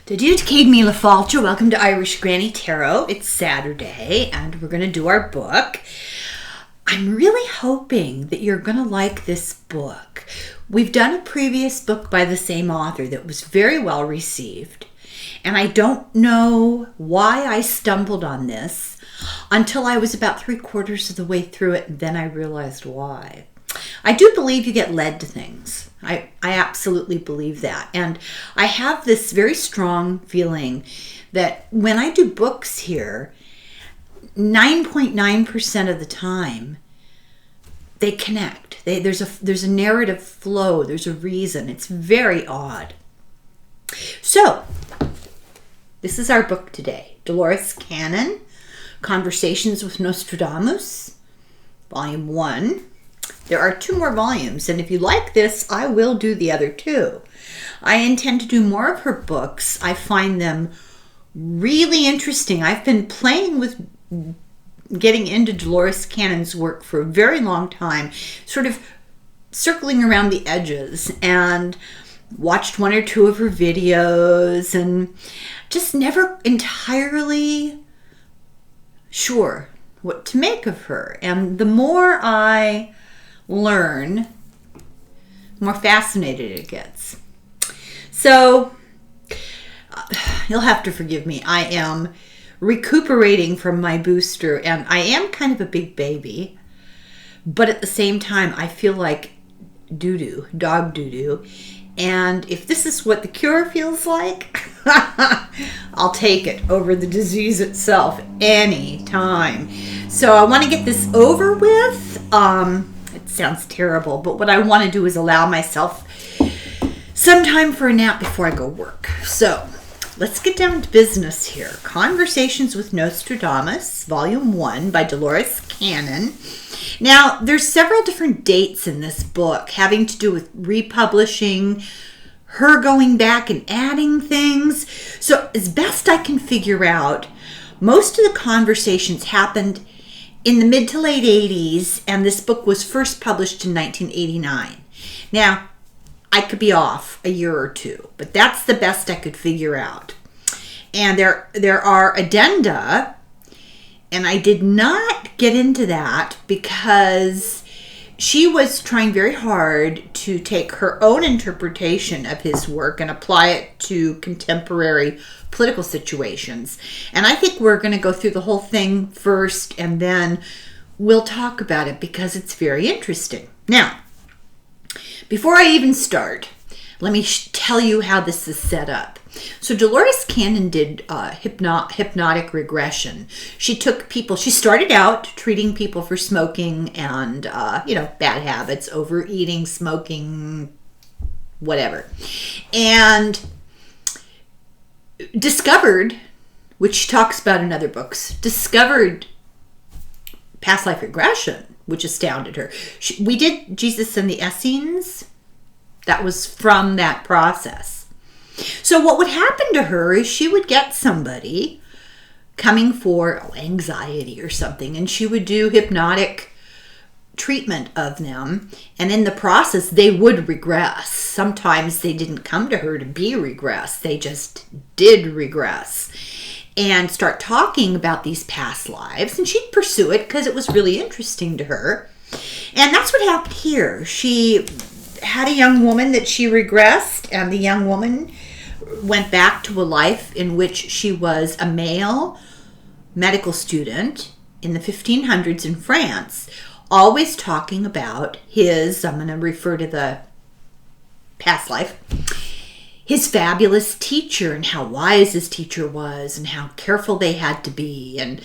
Cade me Lafalcha. Welcome to Irish Granny Tarot. It's Saturday and we're going to do our book. I'm really hoping that you're going to like this book. We've done a previous book by the same author that was very well received. And I don't know why I stumbled on this until I was about 3/4 of the way through it, and then I realized why. I do believe you get led to things. I absolutely believe that. And I have this very strong feeling that when I do books here, 9.9% of the time, they connect. There's a narrative flow. There's a reason. It's very odd. So, this is our book today. Dolores Cannon, Conversations with Nostradamus, Volume 1. There are 2 more volumes, and if you like this, I will do the other 2. I intend to do more of her books. I find them really interesting. I've been playing with getting into Dolores Cannon's work for a very long time, sort of circling around the edges, and watched 1 or 2 of her videos, and just never entirely sure what to make of her. And the more I learn, the more fascinated it gets. So you'll have to forgive me. I am recuperating from my booster, and I am kind of a big baby, but at the same time I feel like doo-doo, dog doo-doo. And if this is what the cure feels like, I'll take it over the disease itself any time. So I want to get this over with. It sounds terrible, but what I want to do is allow myself some time for a nap before I go work. So let's get down to business here. Conversations with Nostradamus, Volume 1 by Dolores Cannon. Now, there's several different dates in this book having to do with republishing, her going back and adding things. So as best I can figure out, most of the conversations happened in the mid to late 80s, and this book was first published in 1989. Now, I could be off a year or 2, but that's the best I could figure out. And there are addenda, and I did not get into that because she was trying very hard to take her own interpretation of his work and apply it to contemporary political situations. And I think we're going to go through the whole thing first, and then we'll talk about it because it's very interesting. Now, before I even start, let me tell you how this is set up. So Dolores Cannon did hypnotic regression. She took people, she started out treating people for smoking and, bad habits, overeating, smoking, whatever. And discovered, which she talks about in other books, discovered past life regression, which astounded her. We did Jesus and the Essenes. That was from that process. So what would happen to her is she would get somebody coming for anxiety or something, and she would do hypnotic treatment of them, and in the process they would regress. Sometimes they didn't come to her to be regressed, they just did regress and start talking about these past lives, and she'd pursue it because it was really interesting to her. And that's what happened here. She had a young woman that she regressed, and the young woman went back to a life in which she was a male medical student in the 1500s in France, always talking about his, I'm going to refer to the past life, his fabulous teacher and how wise his teacher was and how careful they had to be. And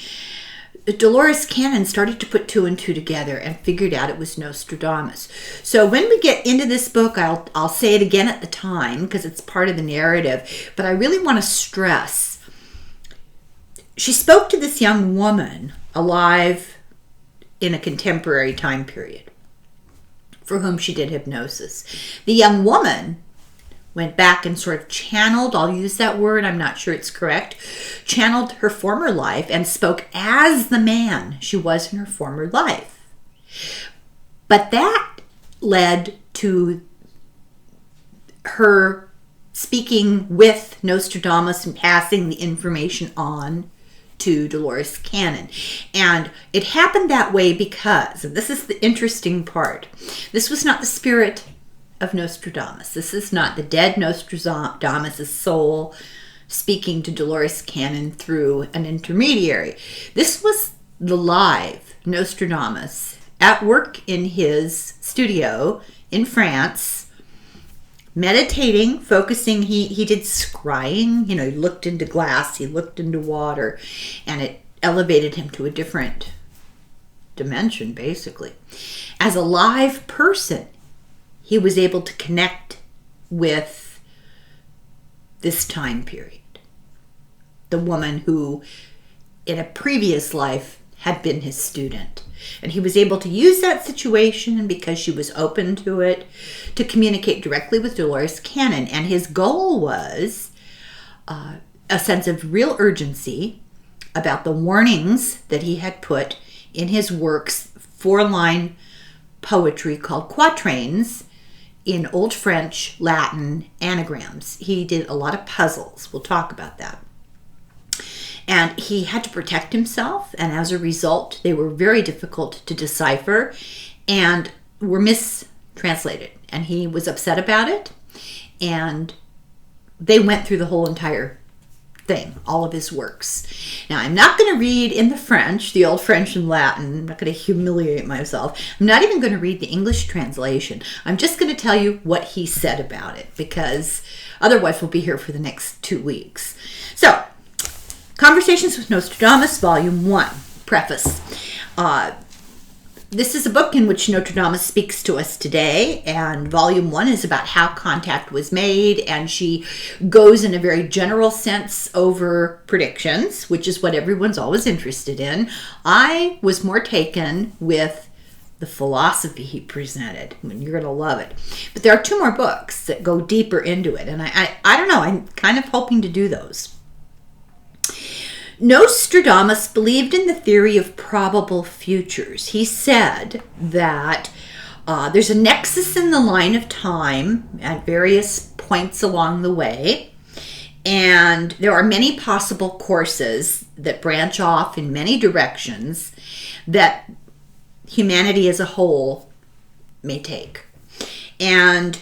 Dolores Cannon started to put 2 and 2 together and figured out it was Nostradamus. So when we get into this book, I'll say it again at the time because it's part of the narrative, but I really want to stress, she spoke to this young woman alive in a contemporary time period for whom she did hypnosis. The young woman went back and sort of channeled, I'll use that word, I'm not sure it's correct, channeled her former life and spoke as the man she was in her former life. But that led to her speaking with Nostradamus and passing the information on to Dolores Cannon. And it happened that way because, and this is the interesting part, this was not the spirit of Nostradamus. This is not the dead Nostradamus' soul speaking to Dolores Cannon through an intermediary. This was the live Nostradamus at work in his studio in France, meditating, focusing. He did scrying, he looked into glass, he looked into water, and it elevated him to a different dimension, basically. As a live person, he was able to connect with this time period. The woman who, in a previous life, had been his student. And he was able to use that situation, because she was open to it, to communicate directly with Dolores Cannon. And his goal was a sense of real urgency about the warnings that he had put in his works, 4-line poetry called quatrains, in Old French, Latin, anagrams. He did a lot of puzzles. We'll talk about that. And he had to protect himself, and as a result, they were very difficult to decipher and were mistranslated. And he was upset about it, and they went through the whole entire thing, all of his works. Now, I'm not going to read in the French, the Old French and Latin. I'm not going to humiliate myself. I'm not even going to read the English translation. I'm just going to tell you what he said about it, because otherwise we'll be here for the next 2 weeks. So, Conversations with Nostradamus, Volume 1, Preface. This is a book in which Nostradamus speaks to us today, and Volume 1 is about how contact was made, and she goes in a very general sense over predictions, which is what everyone's always interested in. I was more taken with the philosophy he presented. I mean, you're going to love it. But there are 2 more books that go deeper into it, and I don't know, I'm kind of hoping to do those. Nostradamus believed in the theory of probable futures. He said that there's a nexus in the line of time at various points along the way, and there are many possible courses that branch off in many directions that humanity as a whole may take. And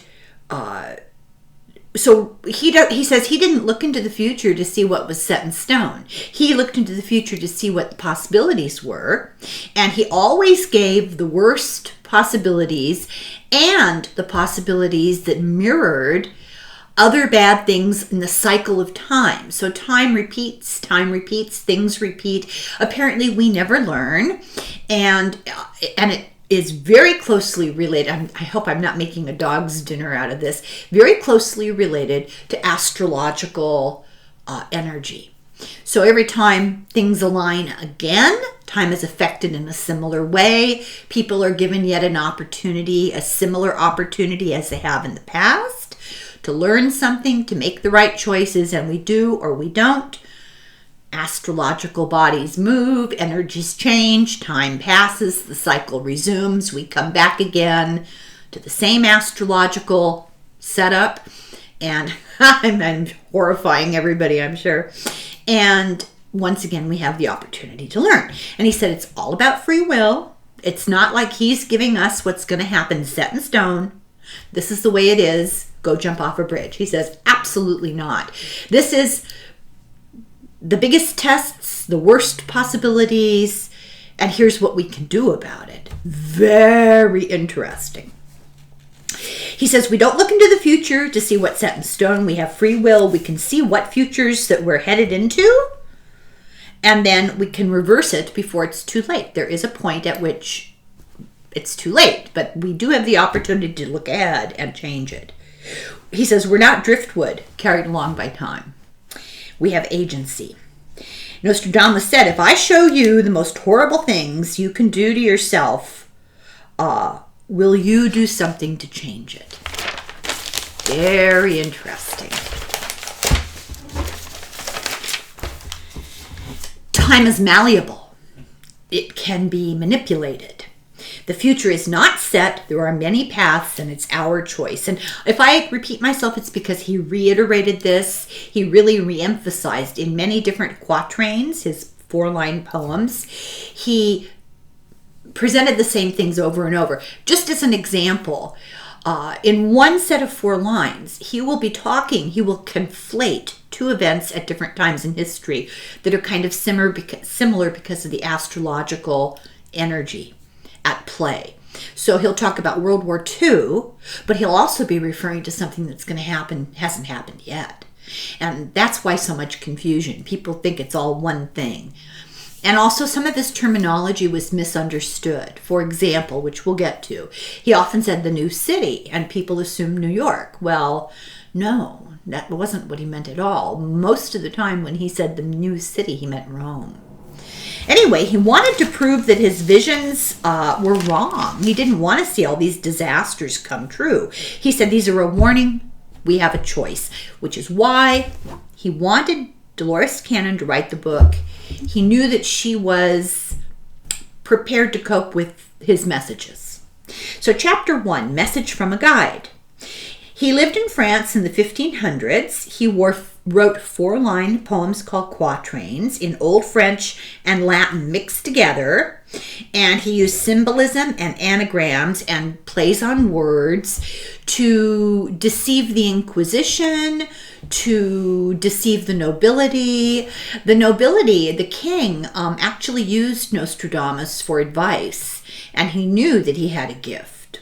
so he says he didn't look into the future to see what was set in stone. He looked into the future to see what the possibilities were, and he always gave the worst possibilities and the possibilities that mirrored other bad things in the cycle of time. So time repeats, things repeat. Apparently we never learn, and it is very closely related. I hope I'm not making a dog's dinner out of this. Very closely related to astrological energy. So every time things align again, time is affected in a similar way. People are given yet an opportunity, a similar opportunity as they have in the past, to learn something, to make the right choices, and we do or we don't. Astrological bodies move, energies change, time passes, the cycle resumes, we come back again to the same astrological setup, and I'm horrifying everybody, I'm sure. And once again, we have the opportunity to learn. And he said it's all about free will. It's not like he's giving us what's going to happen set in stone. This is the way it is. Go jump off a bridge. He says absolutely not. This is the biggest tests, the worst possibilities, and here's what we can do about it. Very interesting. He says we don't look into the future to see what's set in stone. We have free will. We can see what futures that we're headed into, and then we can reverse it before it's too late. There is a point at which it's too late, but we do have the opportunity to look ahead and change it. He says we're not driftwood carried along by time. We have agency. Nostradamus said, if I show you the most horrible things you can do to yourself, will you do something to change it? Very interesting. Time is malleable. It can be manipulated. The future is not set. There are many paths, and it's our choice. And if I repeat myself, it's because he reiterated this. He really re-emphasized in many different quatrains, his 4-line poems. He presented the same things over and over. Just as an example, in one set of 4 lines, he will conflate 2 events at different times in history that are kind of similar because of the astrological energy at play. So he'll talk about World War II, but he'll also be referring to something that's going to happen, hasn't happened yet. And that's why so much confusion. People think it's all one thing. And also some of his terminology was misunderstood. For example, which we'll get to, he often said the new city, and people assumed New York. Well, no, that wasn't what he meant at all. Most of the time when he said the new city, he meant Rome. Anyway, he wanted to prove that his visions were wrong. He didn't want to see all these disasters come true. He said these are a warning. We have a choice, which is why he wanted Dolores Cannon to write the book. He knew that she was prepared to cope with his messages. So chapter 1, Message from a Guide. He lived in France in the 1500s. He wrote 4-line poems called quatrains in Old French and Latin mixed together. And he used symbolism and anagrams and plays on words to deceive the Inquisition, to deceive the nobility. The nobility, the king, actually used Nostradamus for advice, and he knew that he had a gift.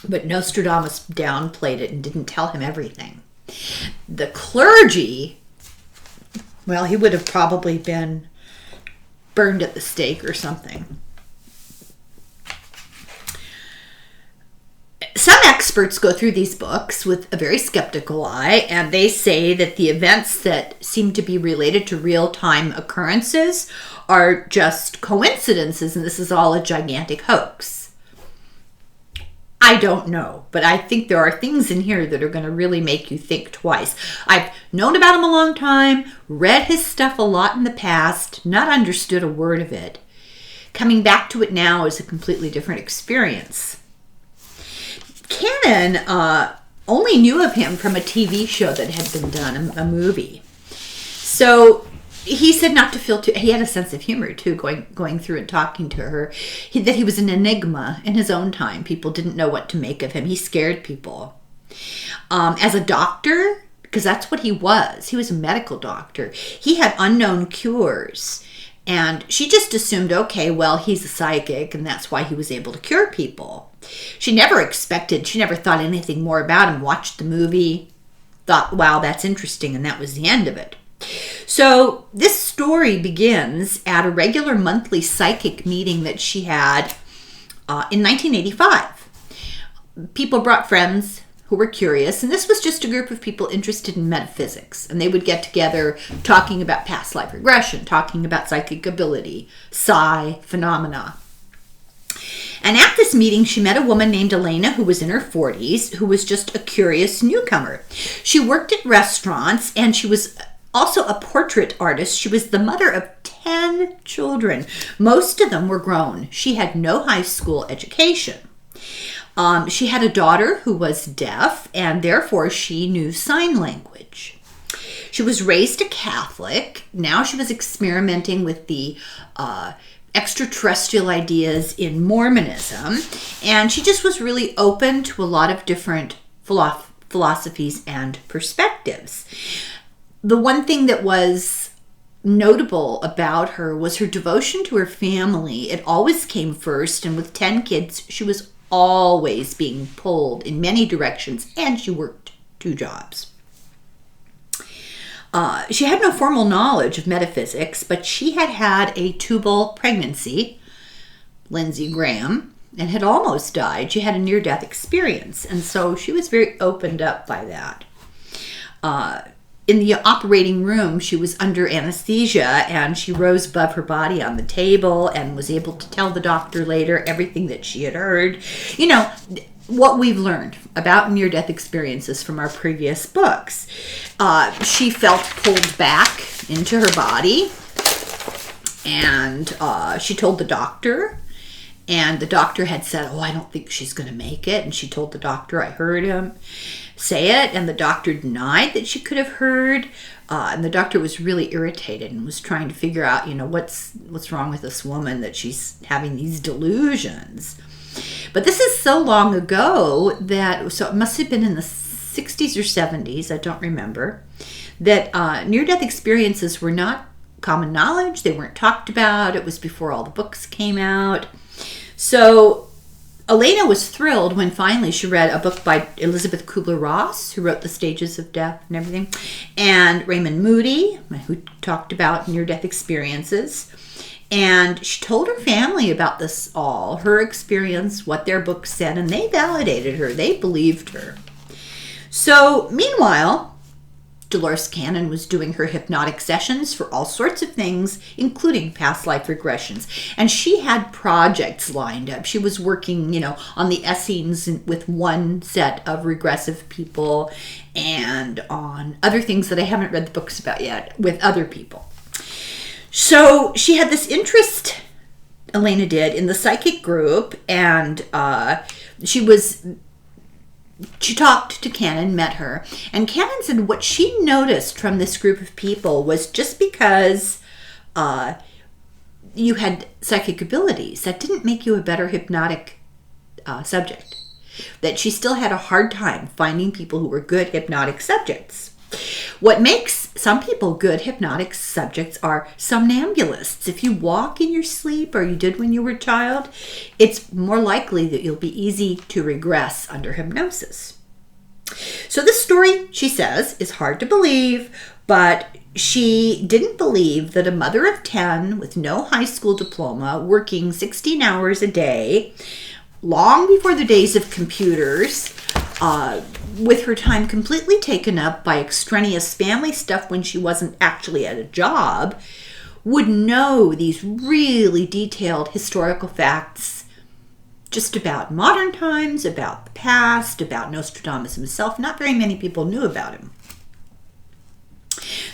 But Nostradamus downplayed it and didn't tell him everything. The clergy, well, he would have probably been burned at the stake or something. Some experts go through these books with a very skeptical eye, and they say that the events that seem to be related to real-time occurrences are just coincidences, and this is all a gigantic hoax. I don't know, but I think there are things in here that are going to really make you think twice. I've known about him a long time, read his stuff a lot in the past, not understood a word of it. Coming back to it now is a completely different experience. Cannon only knew of him from a TV show that had been done, a movie. So he said not to feel too, he had a sense of humor too, going through and talking to her, that he was an enigma in his own time. People didn't know what to make of him. He scared people. As a doctor, because that's what he was a medical doctor, he had unknown cures. And she just assumed, okay, well, he's a psychic, and that's why he was able to cure people. She never thought anything more about him, watched the movie, thought, wow, that's interesting, and that was the end of it. So this story begins at a regular monthly psychic meeting that she had in 1985. People brought friends who were curious, and this was just a group of people interested in metaphysics, and they would get together talking about past life regression, talking about psychic ability, psi phenomena. And at this meeting, she met a woman named Elena who was in her 40s, who was just a curious newcomer. She worked at restaurants, and she was also a portrait artist. She was the mother of 10 children. Most of them were grown. She had no high school education. She had a daughter who was deaf, and therefore she knew sign language. She was raised a Catholic. Now she was experimenting with the extraterrestrial ideas in Mormonism, and she just was really open to a lot of different philosophies and perspectives. The one thing that was notable about her was her devotion to her family. It always came first, and with 10 kids, she was always being pulled in many directions, and she worked 2 jobs. She had no formal knowledge of metaphysics, but she had had a tubal pregnancy, Lindsey Graham, and had almost died. She had a near-death experience, and so she was very opened up by that. In the operating room, she was under anesthesia, and she rose above her body on the table and was able to tell the doctor later everything that she had heard. You know, what we've learned about near-death experiences from our previous books. She felt pulled back into her body, and she told the doctor, And the doctor had said, oh, I don't think she's going to make it. And she told the doctor, I heard him say it. And the doctor denied that she could have heard. And the doctor was really irritated and was trying to figure out, what's wrong with this woman that she's having these delusions. But this is so long ago so it must have been in the 60s or 70s, I don't remember, that near-death experiences were not common knowledge. They weren't talked about. It was before all the books came out. So Elena was thrilled when finally she read a book by Elizabeth Kubler-Ross, who wrote The Stages of Death and everything, and Raymond Moody, who talked about near-death experiences. And she told her family about this all, her experience, what their book said, and they validated her. They believed her. So meanwhile, Dolores Cannon was doing her hypnotic sessions for all sorts of things, including past life regressions. And she had projects lined up. She was working, on the Essenes with one set of regressive people and on other things that I haven't read the books about yet with other people. So she had this interest, Elena did, in the psychic group, and she talked to Cannon, met her, and Cannon said what she noticed from this group of people was just because you had psychic abilities, that didn't make you a better hypnotic subject. That she still had a hard time finding people who were good hypnotic subjects. What makes some people good hypnotic subjects are somnambulists. If you walk in your sleep, or you did when you were a child, it's more likely that you'll be easy to regress under hypnosis. So this story, she says, is hard to believe, but she didn't believe that a mother of 10 with no high school diploma, working 16 hours a day, long before the days of computers, with her time completely taken up by extraneous family stuff when she wasn't actually at a job, would know these really detailed historical facts just about modern times, about the past, about Nostradamus himself. Not very many people knew about him.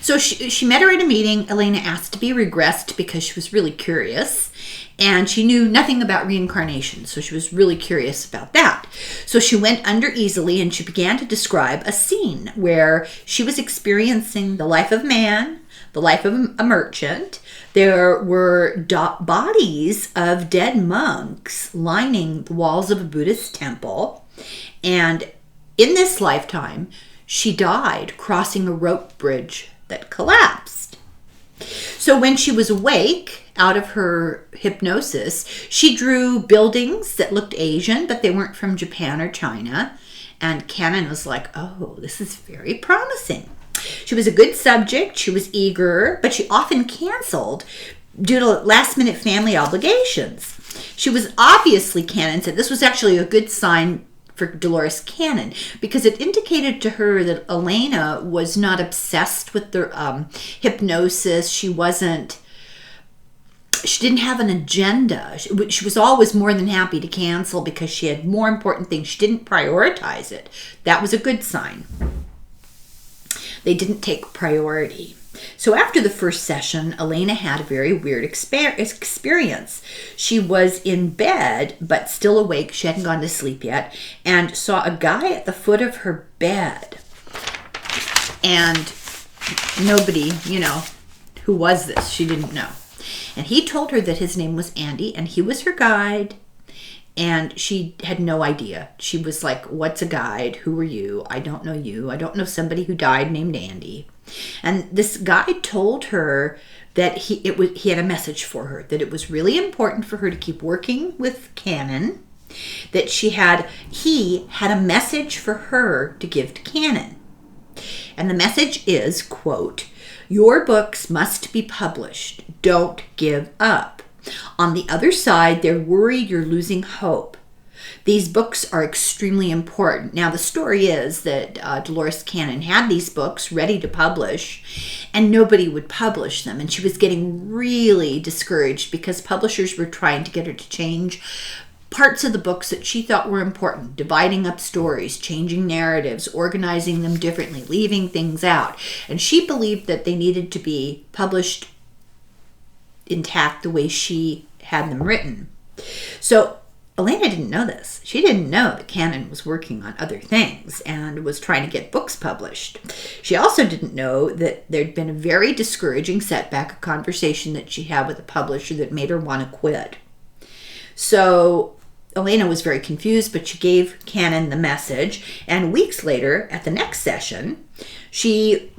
So she met her at a meeting. Elena asked to be regressed because she was really curious. And she knew nothing about reincarnation, so she was really curious about that. So she went under easily and she began to describe a scene where she was experiencing the life of man, the life of a merchant. There were bodies of dead monks lining the walls of a Buddhist temple. And in this lifetime, she died crossing a rope bridge that collapsed. So when she was awake, out of her hypnosis, she drew buildings that looked Asian, but they weren't from Japan or China. And Cannon was like, oh, this is very promising. She was a good subject. She was eager, but she often canceled due to last-minute family obligations. She was obviously, Cannon said, this was actually a good sign for Dolores Cannon, because it indicated to her that Elena was not obsessed with the hypnosis. She didn't have an agenda. She was always more than happy to cancel because she had more important things. She didn't prioritize it. That was a good sign. They didn't take priority. So after the first session, Elena had a very weird experience. She was in bed, but still awake. She hadn't gone to sleep yet, and saw a guy at the foot of her bed. And nobody, who was this? She didn't know. And he told her that his name was Andy, and he was her guide. And she had no idea. She was like, what's a guide? Who are you? I don't know you. I don't know somebody who died named Andy. And this guide told her that he had a message for her, that it was really important for her to keep working with Cannon, that he had a message for her to give to Cannon. And the message is, quote, your books must be published. Don't give up. On the other side, they're worried you're losing hope. These books are extremely important. Now, the story is that Dolores Cannon had these books ready to publish, and nobody would publish them. And she was getting really discouraged because publishers were trying to get her to change parts of the books that she thought were important, dividing up stories, changing narratives, organizing them differently, leaving things out. And she believed that they needed to be published intact the way she had them written. So Elena didn't know this. She didn't know that Cannon was working on other things and was trying to get books published. She also didn't know that there'd been a very discouraging setback, a conversation that she had with a publisher that made her want to quit. So Elena was very confused, but she gave Cannon the message. And weeks later, at the next session, she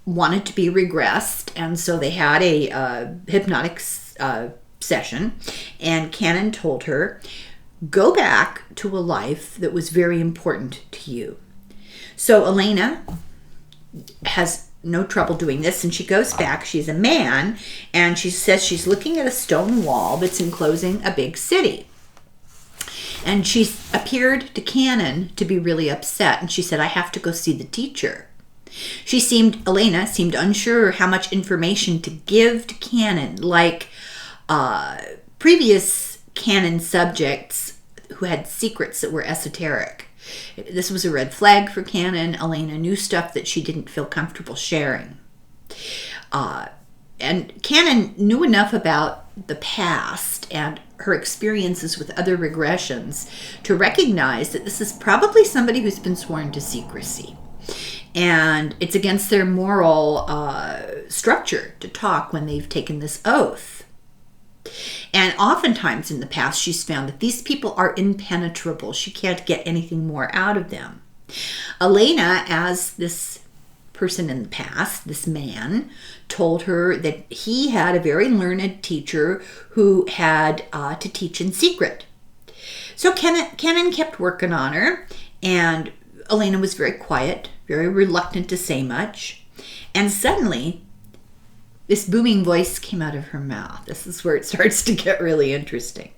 wanted to be regressed. And so they had a hypnotic session. And Cannon told her, go back to a life that was very important to you. So Elena has no trouble doing this, and she goes back. She's a man, and she says she's looking at a stone wall that's enclosing a big city. And she appeared to Cannon to be really upset, and she said, I have to go see the teacher. Elena seemed unsure how much information to give to Cannon, like previous Cannon subjects who had secrets that were esoteric. This was a red flag for Cannon. Elena knew stuff that she didn't feel comfortable sharing. And Cannon knew enough about the past and her experiences with other regressions to recognize that this is probably somebody who's been sworn to secrecy. And it's against their moral structure to talk when they've taken this oath. And oftentimes in the past, she's found that these people are impenetrable. She can't get anything more out of them. Elena, as this person in the past, this man, told her that he had a very learned teacher who had to teach in secret. So Cannon kept working on her, and Elena was very quiet, very reluctant to say much. And suddenly, this booming voice came out of her mouth. This is where it starts to get really interesting.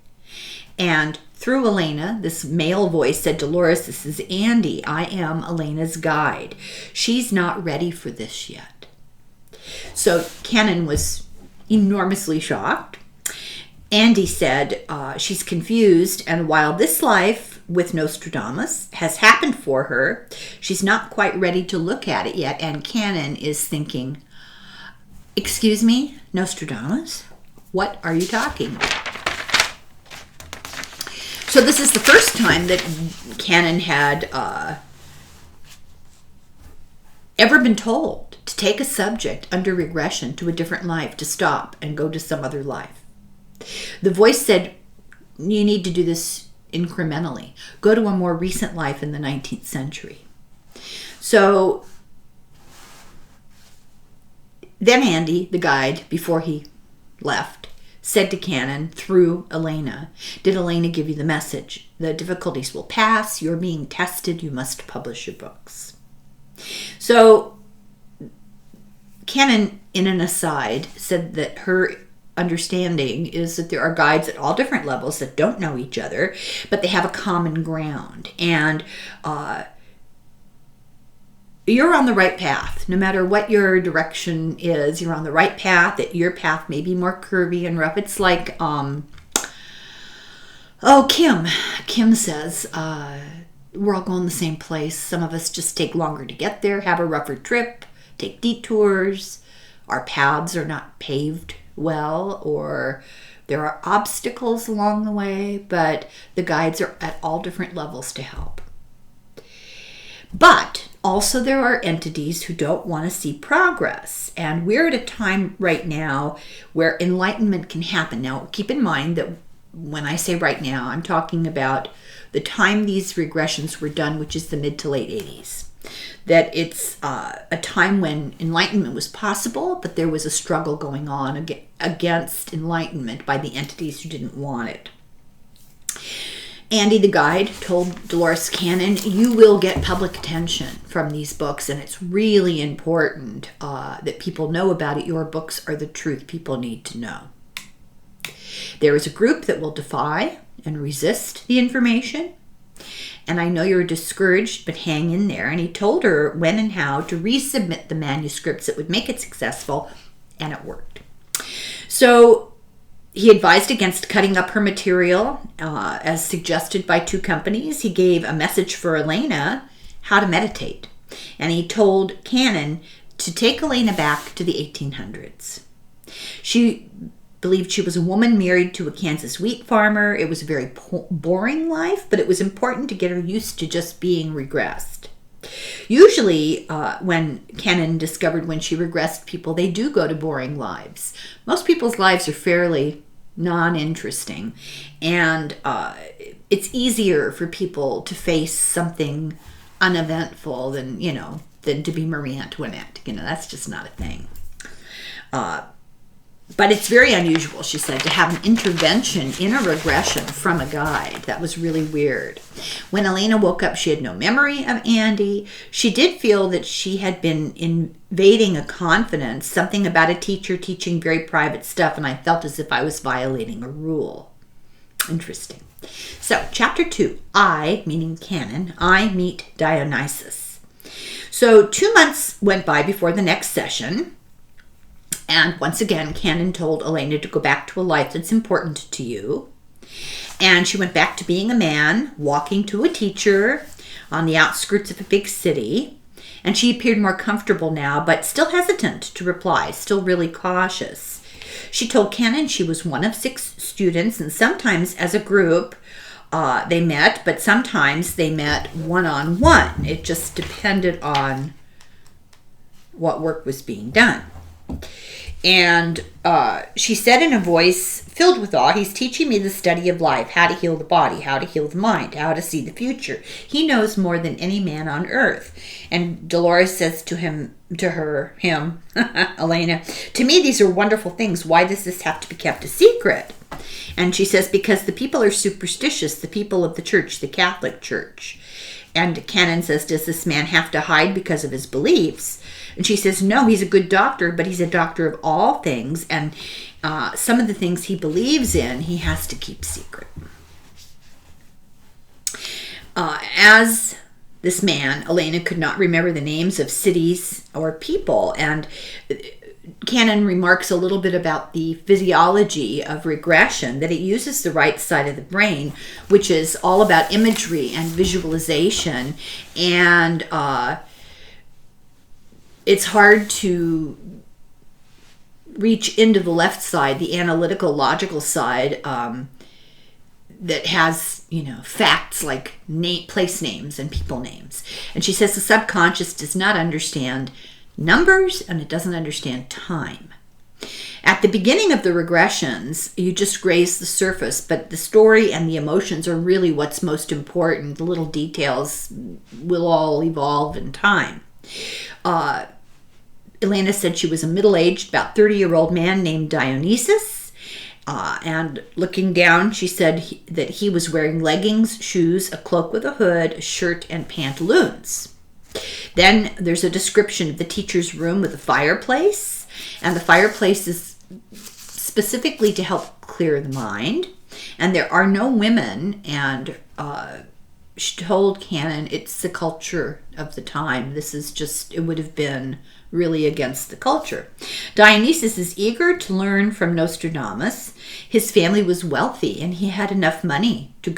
And through Elena, this male voice said, Dolores, this is Andy. I am Elena's guide. She's not ready for this yet. So Cannon was enormously shocked. Andy said she's confused, and while this life with Nostradamus has happened for her, she's not quite ready to look at it yet. And Cannon is thinking, excuse me, Nostradamus? What are you talking about? So this is the first time that Cannon had ever been told to take a subject under regression to a different life, to stop and go to some other life. The voice said, you need to do this incrementally. Go to a more recent life in the 19th century. So then Andy, the guide, before he left, said to Cannon through Elena, did Elena give you the message? The difficulties will pass. You're being tested. You must publish your books. So Cannon, in an aside, said that her understanding is that there are guides at all different levels that don't know each other, but they have a common ground. And you're on the right path. No matter what your direction is, you're on the right path. That your path may be more curvy and rough. It's like, Kim says, we're all going the same place. Some of us just take longer to get there, have a rougher trip, take detours. Our paths are not paved well, or there are obstacles along the way, but the guides are at all different levels to help. But also there are entities who don't want to see progress. And we're at a time right now where enlightenment can happen. Now, keep in mind that when I say right now, I'm talking about the time these regressions were done, which is the mid to late 80s. That it's a time when enlightenment was possible, but there was a struggle going on against enlightenment by the entities who didn't want it. Andy, the guide, told Dolores Cannon, you will get public attention from these books, and it's really important that people know about it. Your books are the truth people need to know. There is a group that will defy and resist the information, and I know you're discouraged, but hang in there. And he told her when and how to resubmit the manuscripts that would make it successful, and it worked. So he advised against cutting up her material, as suggested by two companies. He gave a message for Elena, how to meditate. And he told Cannon to take Elena back to the 1800s. She believed she was a woman married to a Kansas wheat farmer. It was a very boring life, but it was important to get her used to just being regressed. Usually, when Cannon discovered when she regressed people, they do go to boring lives. Most people's lives are fairly non-interesting, and it's easier for people to face something uneventful than to be Marie Antoinette. That's just not a thing. But it's very unusual, she said, to have an intervention in a regression from a guide. That was really weird. When Elena woke up, she had no memory of Andy. She did feel that she had been invading a confidence, something about a teacher teaching very private stuff, and I felt as if I was violating a rule. Interesting. So, chapter 2, I, meaning Canon, I meet Dionysius. So 2 months went by before the next session. And once again, Cannon told Elena to go back to a life that's important to you. And she went back to being a man, walking to a teacher on the outskirts of a big city. And she appeared more comfortable now, but still hesitant to reply, still really cautious. She told Cannon she was one of 6 students, and sometimes as a group they met, but sometimes they met one-on-one. It just depended on what work was being done. And she said in a voice filled with awe, he's teaching me the study of life, how to heal the body, how to heal the mind, how to see the future. He knows more than any man on earth. And Dolores says to him, Elena, to me these are wonderful things. Why does this have to be kept a secret? And she says, because the people are superstitious, the people of the church, the Catholic Church. And Cannon says, does this man have to hide because of his beliefs? And she says, no, he's a good doctor, but he's a doctor of all things. And some of the things he believes in, he has to keep secret. As this man, Elena could not remember the names of cities or people. And Cannon remarks a little bit about the physiology of regression, that it uses the right side of the brain, which is all about imagery and visualization. And it's hard to reach into the left side, the analytical, logical side, that has, facts like place names and people names. And she says the subconscious does not understand numbers and it doesn't understand time. At the beginning of the regressions, you just graze the surface, but the story and the emotions are really what's most important. The little details will all evolve in time. Elena said she was a middle-aged, about 30-year-old man named Dionysius. And looking down, she said that he was wearing leggings, shoes, a cloak with a hood, a shirt, and pantaloons. Then there's a description of the teacher's room with a fireplace. And the fireplace is specifically to help clear the mind. And there are no women. And she told Cannon it's the culture of the time. This is just, it would have been really against the culture. Dionysius is eager to learn from Nostradamus. His family was wealthy and he had enough money to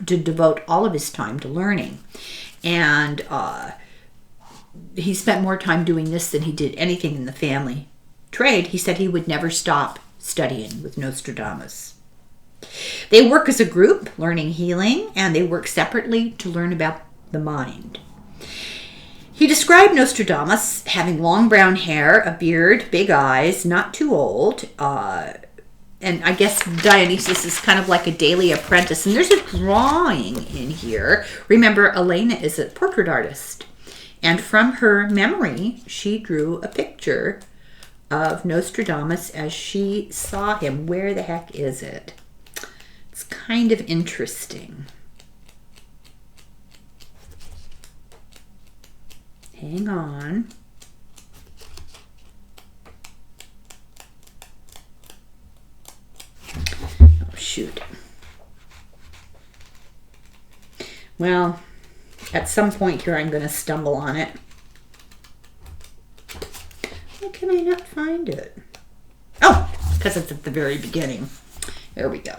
devote all of his time to learning. And he spent more time doing this than he did anything in the family trade. He said he would never stop studying with Nostradamus. They work as a group, learning healing, and they work separately to learn about the mind. He described Nostradamus having long brown hair, a beard, big eyes, not too old. And I guess Dionysius is kind of like a daily apprentice. And there's a drawing in here. Remember, Elena is a portrait artist. And from her memory, she drew a picture of Nostradamus as she saw him. Where the heck is it? It's kind of interesting. Hang on. Oh, shoot. Well, at some point here I'm going to stumble on it. Why can I not find it? Oh, because it's at the very beginning. There we go.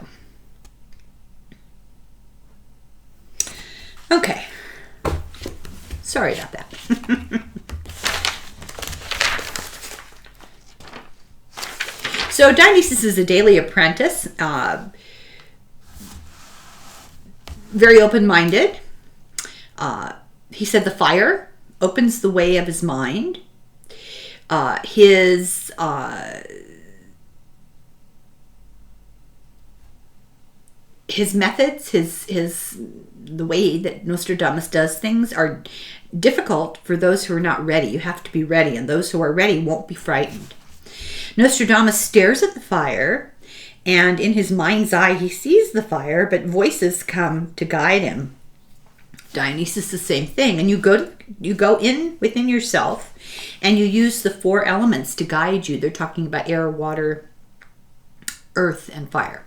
Okay. Sorry about that. So Dionysius is a daily apprentice, very open-minded. He said the fire opens the way of his mind. His methods, the way that Nostradamus does things are difficult for those who are not ready. You have to be ready, and those who are ready won't be frightened. Nostradamus stares at the fire, and in his mind's eye he sees the fire, but voices come to guide him. Dionysius, the same thing. And you go in within yourself, and you use the 4 elements to guide you. They're talking about air, water, earth, and fire.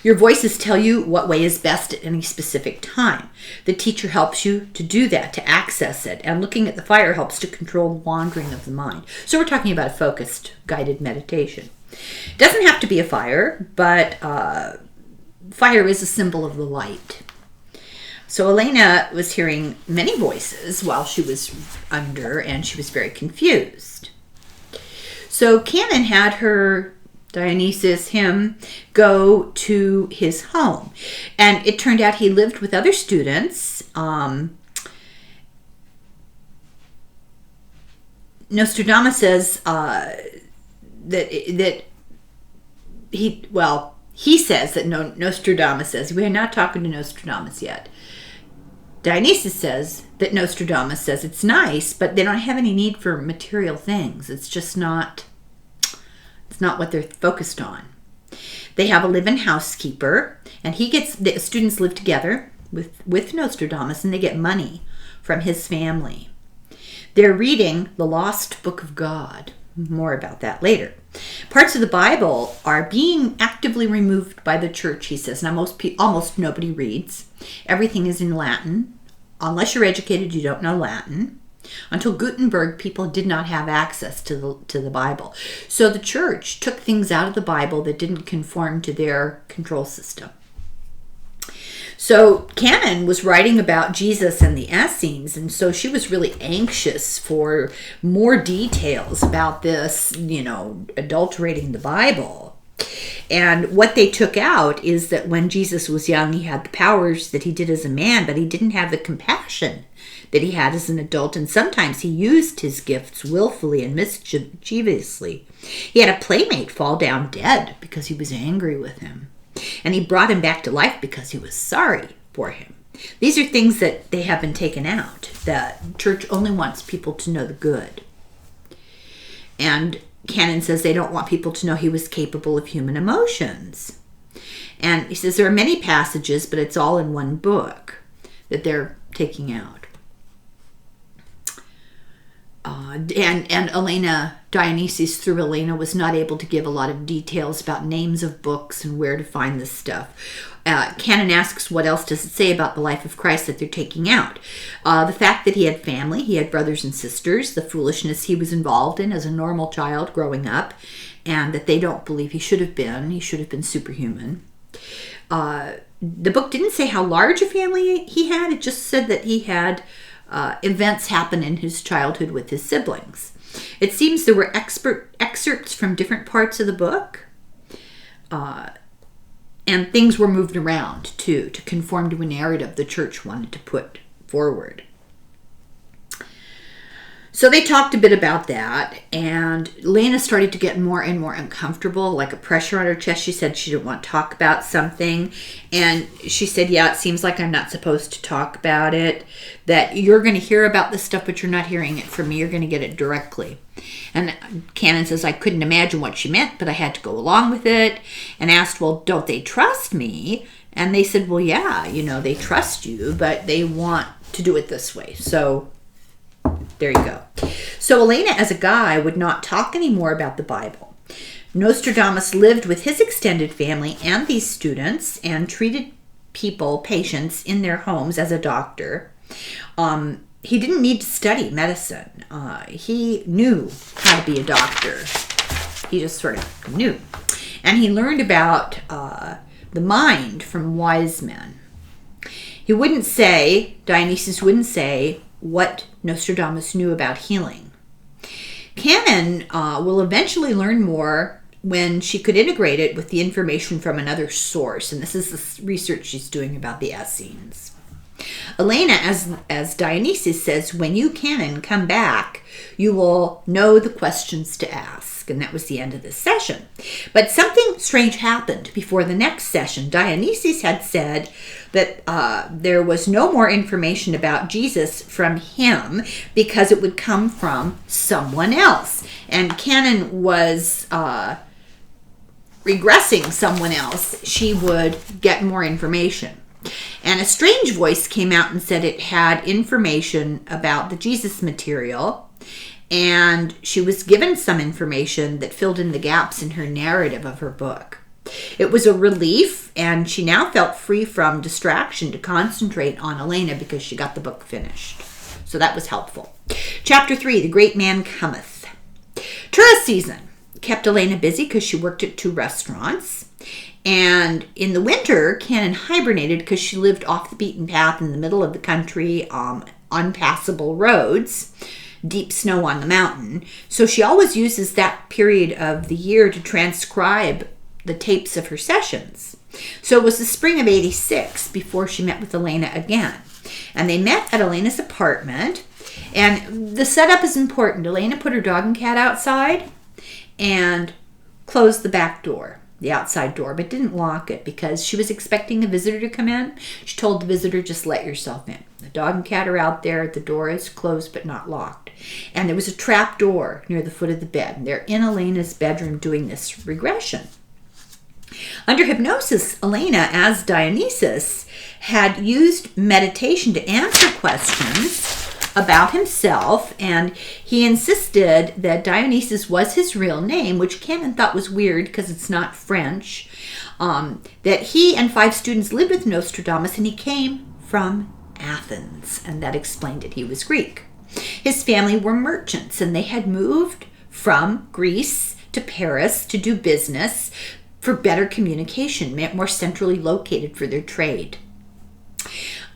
Your voices tell you what way is best at any specific time. The teacher helps you to do that, to access it. And looking at the fire helps to control the wandering of the mind. So we're talking about a focused, guided meditation. It doesn't have to be a fire, but fire is a symbol of the light. So Elena was hearing many voices while she was under, and she was very confused. So Canon had him go to his home. And it turned out he lived with other students. Nostradamus says he says that Nostradamus says, we're not talking to Nostradamus yet. Dionysius says that Nostradamus says it's nice, but they don't have any need for material things. It's just not what they're focused on. They have a live-in housekeeper, and the students live together with Nostradamus, and they get money from his family. They're reading the Lost Book of God. More about that later. Parts of the Bible are being actively removed by the church, he says. Now, almost nobody reads. Everything is in Latin. Unless you're educated, you don't know Latin. Until Gutenberg, people did not have access to the Bible. So the church took things out of the Bible that didn't conform to their control system. So Canon was writing about Jesus and the Essenes, and so she was really anxious for more details about this, adulterating the Bible. And what they took out is that when Jesus was young, he had the powers that he did as a man, but he didn't have the compassion that he had as an adult, and sometimes he used his gifts willfully and mischievously. He had a playmate fall down dead because he was angry with him, and he brought him back to life because he was sorry for him. These are things that they have been taken out. The church only wants people to know the good. And Canon says they don't want people to know he was capable of human emotions. And he says there are many passages, but it's all in one book that they're taking out. And Elena, Dionysius through Elena, was not able to give a lot of details about names of books and where to find this stuff. Canon asks what else does it say about the life of Christ that they're taking out. The fact that he had family, he had brothers and sisters, the foolishness he was involved in as a normal child growing up, and that they don't believe he should have been superhuman. The book didn't say how large a family he had, it just said that he had events happen in his childhood with his siblings. It seems there were excerpts from different parts of the book, and things were moved around too to conform to a narrative the church wanted to put forward. So they talked a bit about that, and Elena started to get more and more uncomfortable, like a pressure on her chest. She said she didn't want to talk about something, and she said, yeah, it seems like I'm not supposed to talk about it, that you're going to hear about this stuff, but you're not hearing it from me. You're going to get it directly. And Canon says, I couldn't imagine what she meant, but I had to go along with it, and asked, well, don't they trust me? And they said, well, yeah, they trust you, but they want to do it this way. So there you go. So Elena, as a guy, would not talk anymore about the Bible. Nostradamus lived with his extended family and these students and treated patients in their homes as a doctor. He didn't need to study medicine. He knew how to be a doctor. He just sort of knew. And he learned about the mind from wise men. Dionysius wouldn't say what Nostradamus knew about healing. Canon will eventually learn more when she could integrate it with the information from another source. And this is the research she's doing about the Essenes. Elena, as Dionysius says, when you canon come back, you will know the questions to ask. And that was the end of this session. But something strange happened before the next session. Dionysius had said that there was no more information about Jesus from him because it would come from someone else. And canon was regressing someone else. She would get more information. And a strange voice came out and said it had information about the Jesus material, and she was given some information that filled in the gaps in her narrative of her book. It was a relief, and she now felt free from distraction to concentrate on Elena because she got the book finished. So that was helpful. Chapter 3, The Great Man Cometh. Tourist season kept Elena busy because she worked at 2 restaurants. And in the winter, Canon hibernated because she lived off the beaten path in the middle of the country, unpassable roads, deep snow on the mountain. So she always uses that period of the year to transcribe the tapes of her sessions. So it was the spring of '86 before she met with Elena again. And they met at Elena's apartment. And the setup is important. Elena put her dog and cat outside and closed the back door, the outside door, but didn't lock it because she was expecting a visitor to come in. She told the visitor, just let yourself in. The dog and cat are out there. The door is closed but not locked. And there was a trap door near the foot of the bed. And they're in Elena's bedroom doing this regression. Under hypnosis, Elena, as Dionysius, had used meditation to answer questions about himself, and he insisted that Dionysius was his real name, which Canon thought was weird because it's not French, that he and 5 students lived with Nostradamus, and he came from Athens, and that explained it. He was Greek. His family were merchants, and they had moved from Greece to Paris to do business for better communication, more centrally located for their trade.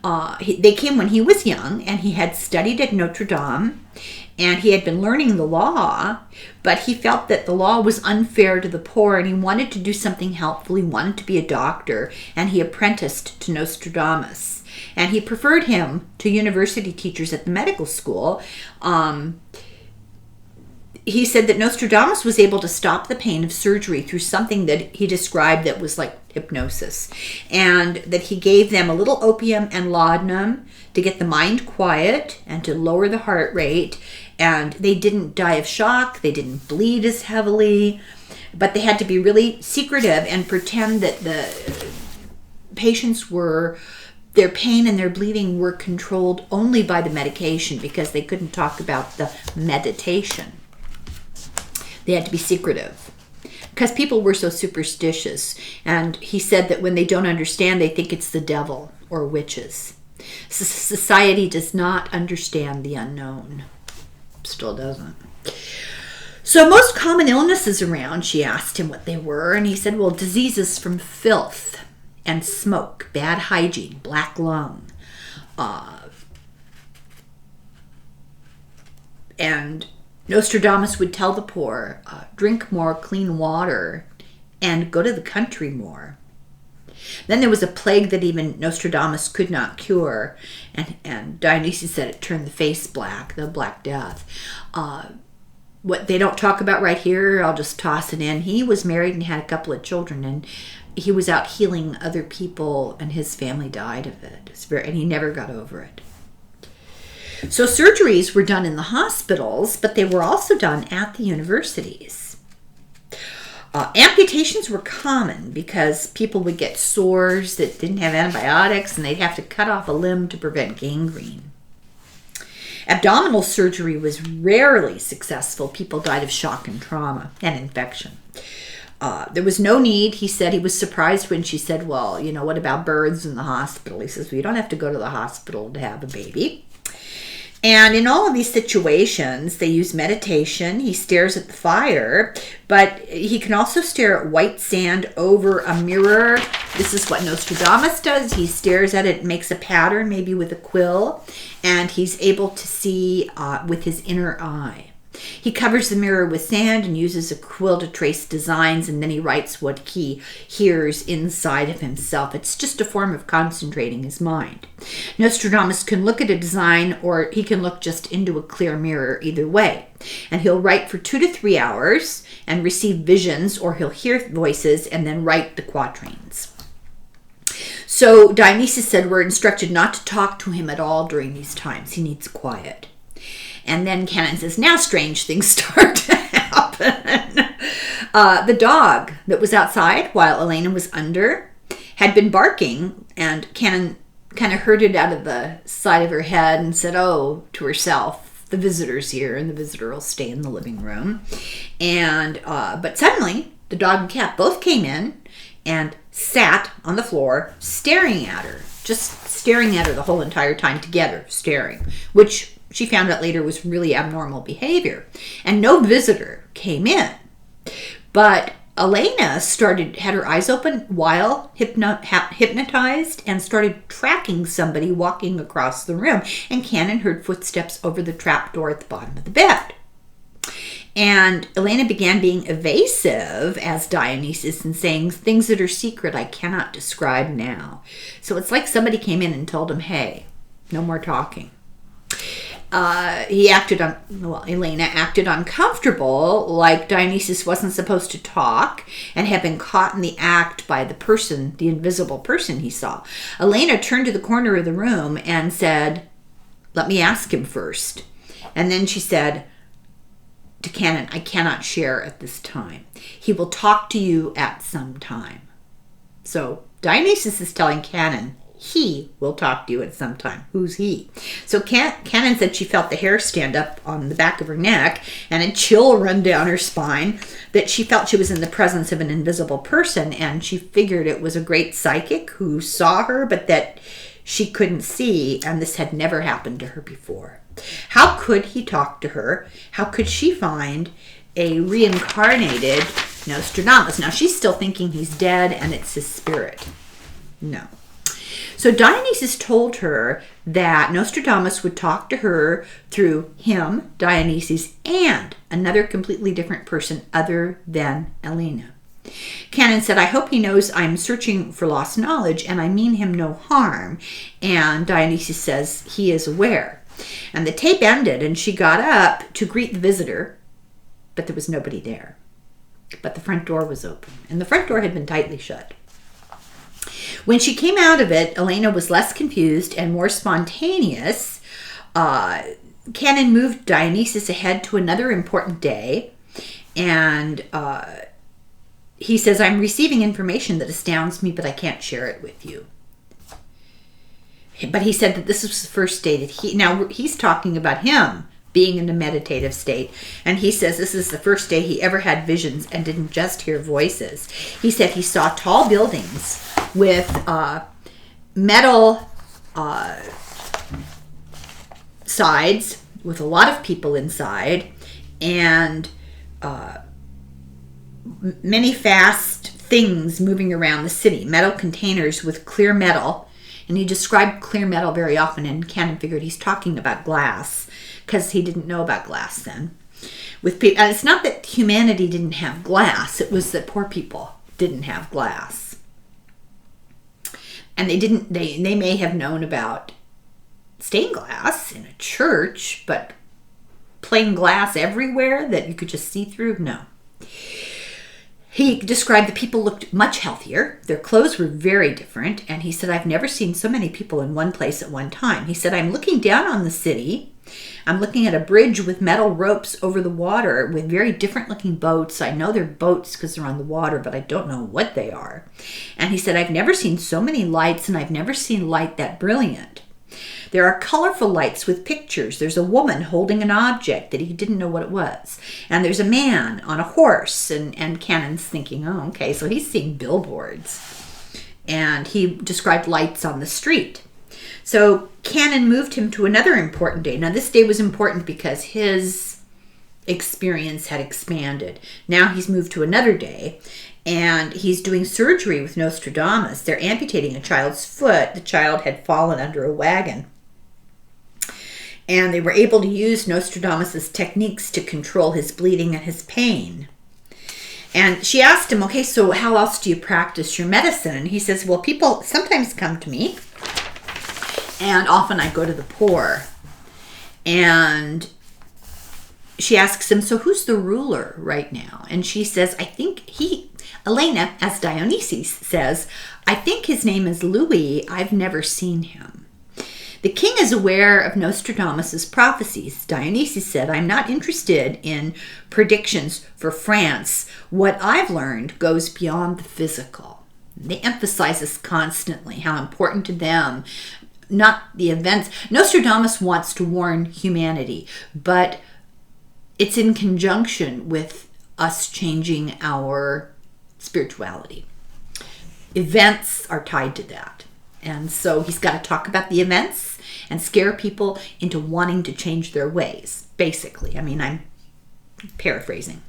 They came when he was young, and he had studied at Notre Dame, and he had been learning the law, but he felt that the law was unfair to the poor, and he wanted to do something helpful. He wanted to be a doctor, and he apprenticed to Nostradamus. And he preferred him to university teachers at the medical school. He said that Nostradamus was able to stop the pain of surgery through something that he described that was like hypnosis, and that he gave them a little opium and laudanum to get the mind quiet and to lower the heart rate, and they didn't die of shock, they didn't bleed as heavily, but they had to be really secretive and pretend that the patients were, their pain and their bleeding were controlled only by the medication because they couldn't talk about the meditation. They had to be secretive because people were so superstitious. And he said that when they don't understand, they think it's the devil or witches. Society does not understand the unknown. Still doesn't. So most common illnesses around, she asked him what they were. And he said, well, diseases from filth and smoke, bad hygiene, black lung, and Nostradamus would tell the poor, drink more clean water and go to the country more. Then there was a plague that even Nostradamus could not cure, and Dionysius said it turned the face black, the Black Death. What they don't talk about right here, I'll just toss it in. He was married and had a couple of children, and he was out healing other people, and his family died of it. And he never got over it. So surgeries were done in the hospitals, but they were also done at the universities. Amputations were common because people would get sores that didn't have antibiotics, and they'd have to cut off a limb to prevent gangrene. Abdominal surgery was rarely successful. People died of shock and trauma and infection. There was no need. He said he was surprised when she said, well, what about births in the hospital? He says, well, you don't have to go to the hospital to have a baby. And in all of these situations, they use meditation. He stares at the fire, but he can also stare at white sand over a mirror. This is what Nostradamus does. He stares at it, makes a pattern, maybe with a quill, and he's able to see with his inner eye. He covers the mirror with sand and uses a quill to trace designs, and then he writes what he hears inside of himself. It's just a form of concentrating his mind. Nostradamus can look at a design, or he can look just into a clear mirror, either way. And he'll write for 2 to 3 hours and receive visions, or he'll hear voices and then write the quatrains. So Dionysius said we're instructed not to talk to him at all during these times. He needs quiet. And then Canon says, now strange things start to happen. The dog that was outside while Elena was under had been barking, and Canon kind of heard it out of the side of her head and said, oh, to herself, the visitor's here, and the visitor will stay in the living room. And but suddenly, the dog and cat both came in and sat on the floor staring at her, just staring at her the whole entire time together, staring, which she found out later was really abnormal behavior. And no visitor came in. But Elena had her eyes open while hypnotized and started tracking somebody walking across the room. And Canon heard footsteps over the trapdoor at the bottom of the bed. And Elena began being evasive as Dionysius and saying things that are secret I cannot describe now. So it's like somebody came in and told him, hey, no more talking. Elena acted uncomfortable, like Dionysius wasn't supposed to talk and had been caught in the act by the invisible person he saw. Elena turned to the corner of the room and said, let me ask him first. And then she said to Canon, I cannot share at this time. He will talk to you at some time. So Dionysius is telling Canon, he will talk to you at some time. Who's he? So Canon said she felt the hair stand up on the back of her neck and a chill run down her spine, that she felt she was in the presence of an invisible person, and she figured it was a great psychic who saw her, but that she couldn't see, and this had never happened to her before. How could he talk to her? How could she find a reincarnated Nostradamus? Now, she's still thinking he's dead and it's his spirit. No. So Dionysius told her that Nostradamus would talk to her through him, Dionysius, and another completely different person other than Elena. Canon said, I hope he knows I'm searching for lost knowledge and I mean him no harm. And Dionysius says he is aware. And the tape ended and she got up to greet the visitor, but there was nobody there. But the front door was open, and the front door had been tightly shut. When she came out of it, Elena was less confused and more spontaneous. Canon moved Dionysius ahead to another important day, and he says, I'm receiving information that astounds me, but I can't share it with you. But he said that this was the first day that he's talking about him being in a meditative state. And he says this is the first day he ever had visions and didn't just hear voices. He said he saw tall buildings with metal sides with a lot of people inside, and many fast things moving around the city, metal containers with clear metal. And he described clear metal very often, and Canon figured he's talking about glass because he didn't know about glass then. And it's not that humanity didn't have glass, it was that poor people didn't have glass. And they may have known about stained glass in a church, but plain glass everywhere that you could just see through, no. He described the people looked much healthier. Their clothes were very different. And he said, I've never seen so many people in one place at one time. He said, I'm looking down on the city. I'm looking at a bridge with metal ropes over the water with very different looking boats. I know they're boats because they're on the water, but I don't know what they are. And he said, I've never seen so many lights, and I've never seen light that brilliant. There are colorful lights with pictures. There's a woman holding an object that he didn't know what it was. And there's a man on a horse. And Canon's thinking, oh, okay, so he's seeing billboards. And he described lights on the street. So Canon moved him to another important day. Now, this day was important because his experience had expanded. Now he's moved to another day. And he's doing surgery with Nostradamus. They're amputating a child's foot. The child had fallen under a wagon. And they were able to use Nostradamus's techniques to control his bleeding and his pain. And she asked him, okay, so how else do you practice your medicine? And he says, well, people sometimes come to me, and often I go to the poor. And she asks him, so who's the ruler right now? And she says, I think Elena, as Dionysius says, I think his name is Louis. I've never seen him. The king is aware of Nostradamus's prophecies. Dionysius said, I'm not interested in predictions for France. What I've learned goes beyond the physical. They emphasize this constantly, how important to them, not the events. Nostradamus wants to warn humanity, but it's in conjunction with us changing our spirituality. Events are tied to that. And so he's got to talk about the events and scare people into wanting to change their ways, basically. I mean, I'm paraphrasing.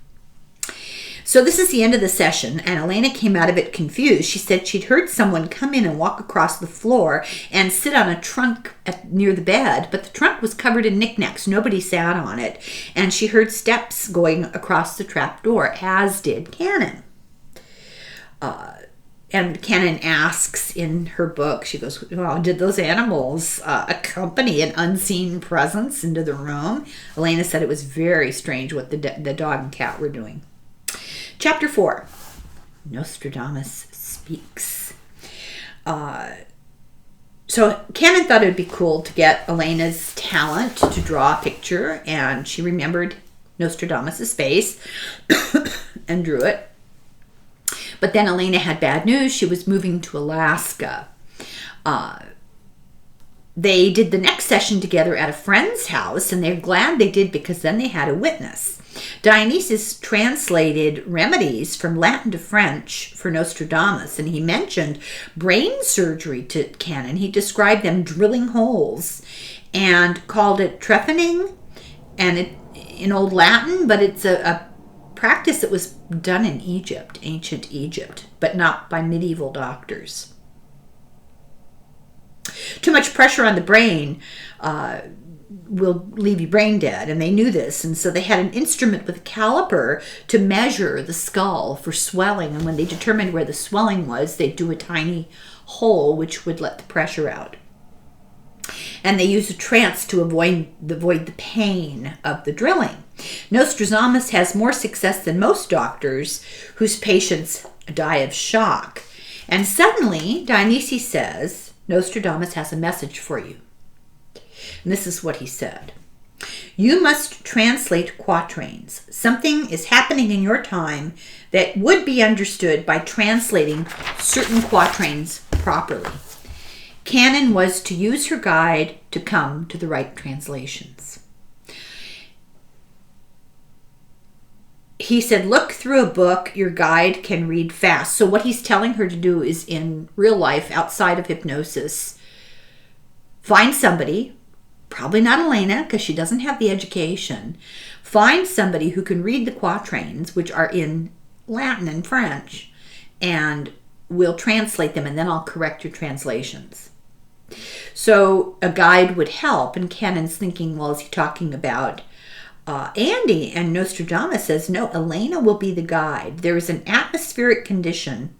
So this is the end of the session, and Elena came out of it confused. She said she'd heard someone come in and walk across the floor and sit on a trunk near the bed, but the trunk was covered in knickknacks. Nobody sat on it. And she heard steps going across the trap door, as did Canon. And Canon asks in her book, she goes, well, did those animals accompany an unseen presence into the room? Elena said it was very strange what the dog and cat were doing. Chapter 4, Nostradamus speaks. So Canon thought it would be cool to get Elena's talent to draw a picture, and she remembered Nostradamus's face and drew it. But then Elena had bad news. She was moving to Alaska. They did the next session together at a friend's house, and they're glad they did because then they had a witness. Dionysius translated remedies from Latin to French for Nostradamus, and he mentioned brain surgery to Canon. He described them drilling holes and called it trephining, and in Old Latin, but it's a practice that was done in Egypt, ancient Egypt, but not by medieval doctors. Too much pressure on the brain will leave you brain dead, and they knew this, and so they had an instrument with a caliper to measure the skull for swelling, and when they determined where the swelling was, they'd do a tiny hole which would let the pressure out. And they used a trance to avoid the pain of the drilling. Nostradamus has more success than most doctors whose patients die of shock. And suddenly, Dionysius says, Nostradamus has a message for you. And this is what he said. You must translate quatrains. Something is happening in your time that would be understood by translating certain quatrains properly. Canon was to use her guide to come to the right translations. He said, look through a book your guide can read fast. So what he's telling her to do is, in real life, outside of hypnosis, find somebody, probably not Elena because she doesn't have the education, find somebody who can read the quatrains, which are in Latin and French, and we'll translate them, and then I'll correct your translations. So a guide would help, and Canon's thinking, well, is he talking about Andy? And Nostradamus says, no, Elena will be the guide. There is an atmospheric condition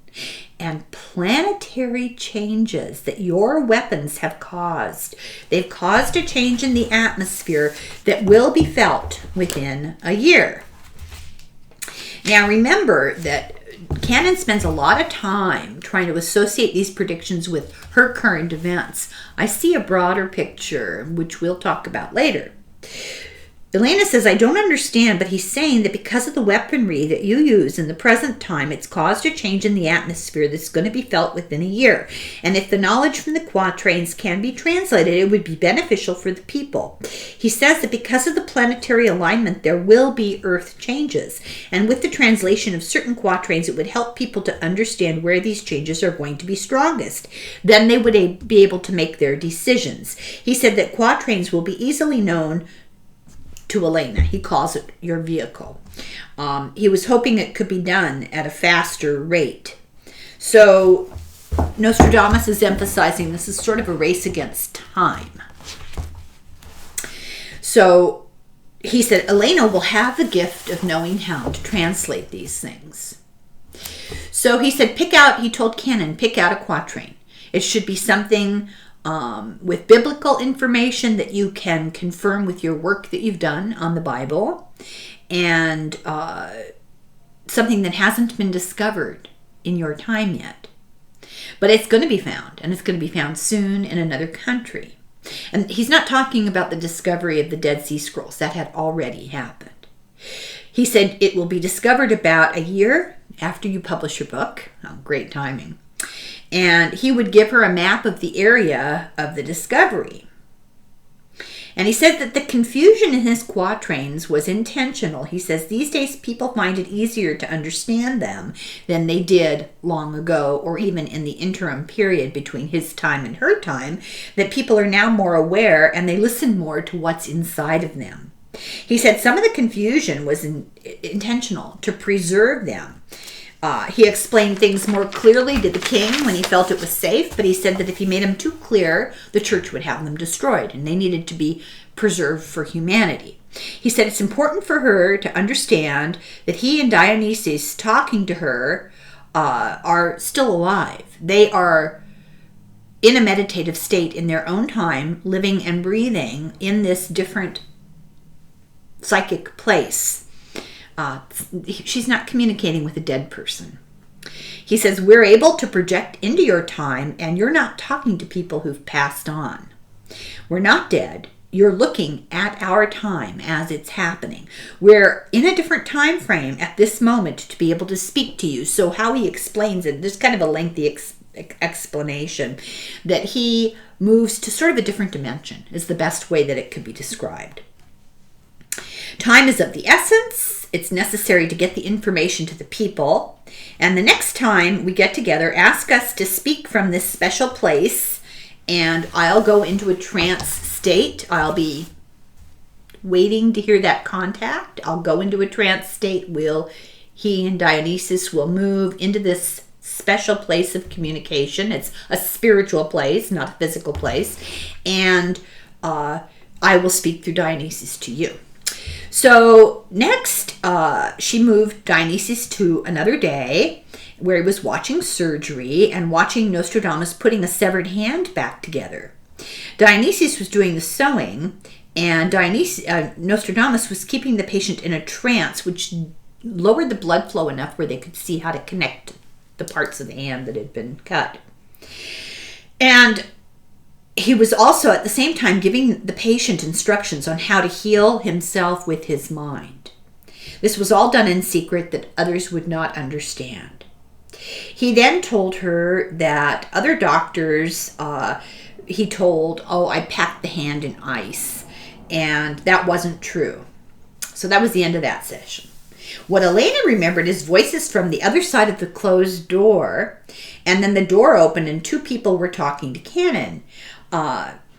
and planetary changes that your weapons have caused. They've caused a change in the atmosphere that will be felt within a year. Now remember that Canon spends a lot of time trying to associate these predictions with her current events. I see a broader picture, which we'll talk about later. Elena says, I don't understand, but he's saying that because of the weaponry that you use in the present time, it's caused a change in the atmosphere that's going to be felt within a year. And if the knowledge from the quatrains can be translated, it would be beneficial for the people. He says that because of the planetary alignment, there will be earth changes. And with the translation of certain quatrains, it would help people to understand where these changes are going to be strongest. Then they would be able to make their decisions. He said that quatrains will be easily known to Elena. He calls it your vehicle. He was hoping it could be done at a faster rate. So Nostradamus is emphasizing this is sort of a race against time. So he said, Elena will have the gift of knowing how to translate these things. So he said, he told Canon, pick out a quatrain. It should be something with biblical information that you can confirm with your work that you've done on the Bible, and something that hasn't been discovered in your time yet. But it's going to be found, and it's going to be found soon in another country. And he's not talking about the discovery of the Dead Sea Scrolls. That had already happened. He said it will be discovered about a year after you publish your book. Oh, great timing. And he would give her a map of the area of the discovery. And he said that the confusion in his quatrains was intentional. He says these days people find it easier to understand them than they did long ago, or even in the interim period between his time and her time, that people are now more aware and they listen more to what's inside of them. He said some of the confusion was intentional to preserve them. He explained things more clearly to the king when he felt it was safe, but he said that if he made them too clear, the church would have them destroyed, and they needed to be preserved for humanity. He said it's important for her to understand that he and Dionysius talking to her are still alive. They are in a meditative state in their own time, living and breathing in this different psychic place. She's not communicating with a dead person. He says, we're able to project into your time, and you're not talking to people who've passed on. We're not dead. You're looking at our time as it's happening. We're in a different time frame at this moment to be able to speak to you. So how he explains it, there's kind of a lengthy explanation that he moves to sort of a different dimension is the best way that it could be described. Time is of the essence. It's necessary to get the information to the people. And the next time we get together, ask us to speak from this special place, and I'll go into a trance state. I'll be waiting to hear that contact. I'll go into a trance state. He and Dionysius will move into this special place of communication. It's a spiritual place, not a physical place. And I will speak through Dionysius to you. So next, she moved Dionysius to another day where he was watching surgery and watching Nostradamus putting a severed hand back together. Dionysius was doing the sewing, and Nostradamus was keeping the patient in a trance, which lowered the blood flow enough where they could see how to connect the parts of the hand that had been cut. And he was also at the same time giving the patient instructions on how to heal himself with his mind. This was all done in secret that others would not understand. He then told her that other doctors, he told, I packed the hand in ice, and that wasn't true. So that was the end of that session. What Elena remembered is voices from the other side of the closed door, and then the door opened and two people were talking to Canon.